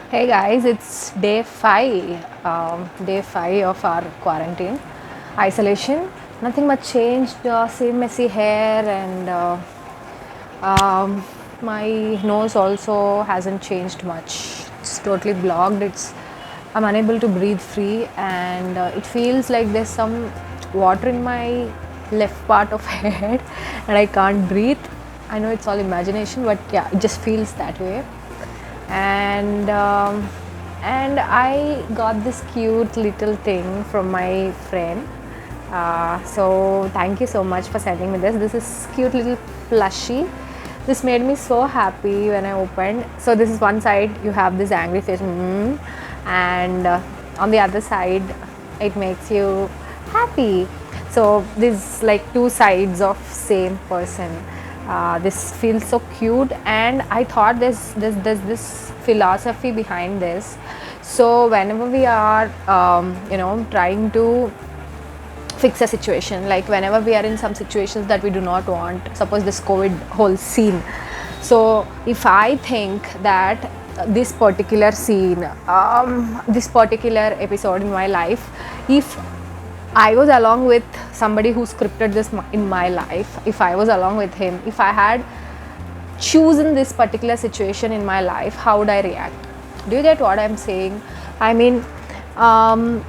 Hey guys, it's day five of our quarantine isolation. Nothing much changed. Same messy hair and um, my nose also hasn't changed much. It's totally blocked. I'm unable to breathe free, and it feels like there's some water in my left part of head, and I can't breathe. I know it's all imagination, but yeah, it just feels that way. and um, and I got this cute little thing from my friend. So thank you so much for sending me this. This is cute little plushie. This made me so happy when I opened. So this is one side, you have this angry face, and on the other side it makes you happy. So this like two sides of same person. This feels so cute, and I thought there's this philosophy behind this. So whenever we are trying to fix a situation, like whenever we are in some situations that we do not want, suppose this COVID whole scene. So if I think that this particular scene, this particular episode in my life, if I was along with somebody who scripted this in my life, if I was along with him, if I had chosen this particular situation in my life, how would I react? Do you get what I'm saying? I mean, um,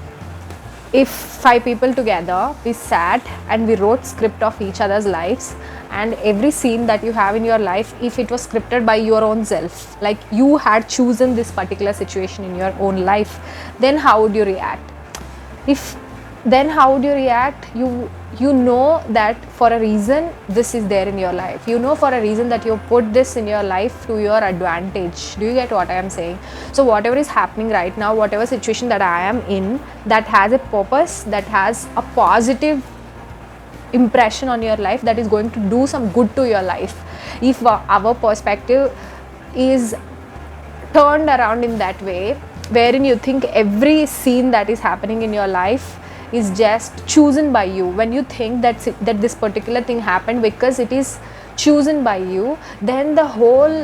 if five people together we sat and we wrote script of each other's lives, and every scene that you have in your life, if it was scripted by your own self, like you had chosen this particular situation in your own life, then how would you react? If Then how would you react? You know that for a reason this is there in your life, you know for a reason that you put this in your life to your advantage. Do you get what I am saying? So whatever is happening right now, whatever situation that I am in, that has a purpose, that has a positive impression on your life, that is going to do some good to your life, if our perspective is turned around in that way, wherein you think every scene that is happening in your life is just chosen by you, when you think that this particular thing happened because it is chosen by you, then the whole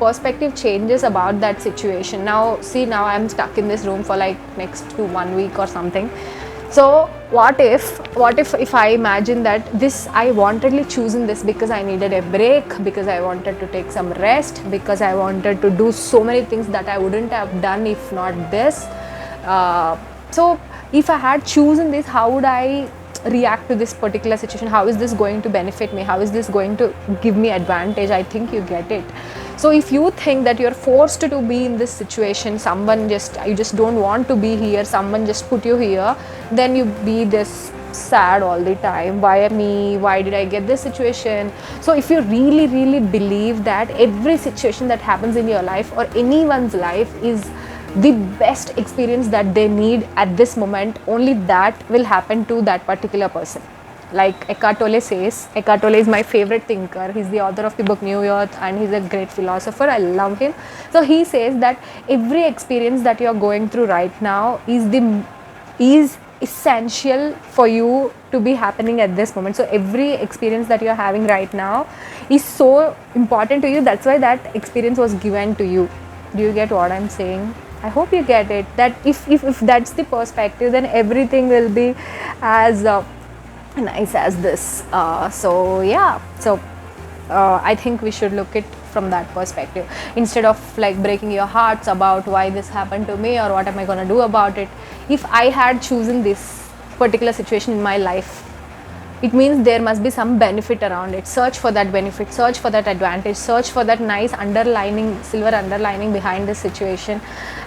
perspective changes about that situation. Now see, now I'm stuck in this room for like next to 1 week or something. So what if I imagine that this, I wantedly chosen this because I needed a break, because I wanted to take some rest, because I wanted to do so many things that I wouldn't have done if not this. So if I had chosen this, how would I react to this particular situation? How is this going to benefit me? How is this going to give me advantage? I think you get it. So if you think that you're forced to be in this situation, you just don't want to be here, someone just put you here, then you be this sad all the time. Why me? Why did I get this situation? So if you really believe that every situation that happens in your life or anyone's life is the best experience that they need at this moment, only that will happen to that particular person. Like Eckhart Tolle says, Eckhart Tolle is my favorite thinker. He's the author of the book New Earth, and he's a great philosopher. I love him. So he says that every experience that you're going through right now is essential for you to be happening at this moment. So every experience that you're having right now is so important to you. That's why that experience was given to you. Do you get what I'm saying? I hope you get it. That if that's the perspective, then everything will be as nice as this. So yeah. So I think we should look it from that perspective, instead of like breaking your hearts about why this happened to me or what am I going to do about it. If I had chosen this particular situation in my life, it means there must be some benefit around it. Search for that benefit, search for that advantage, search for that nice underlining, silver underlining behind this situation,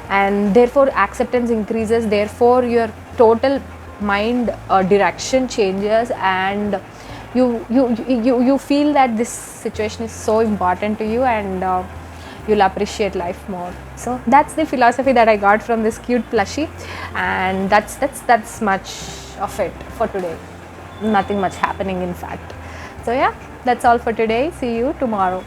and therefore acceptance increases. Therefore your total mind direction changes, and you feel that this situation is so important to you, and you'll appreciate life more. So that's the philosophy that I got from this cute plushie, and that's much of it for today. Nothing much happening in fact. So yeah, that's all for today. See you tomorrow.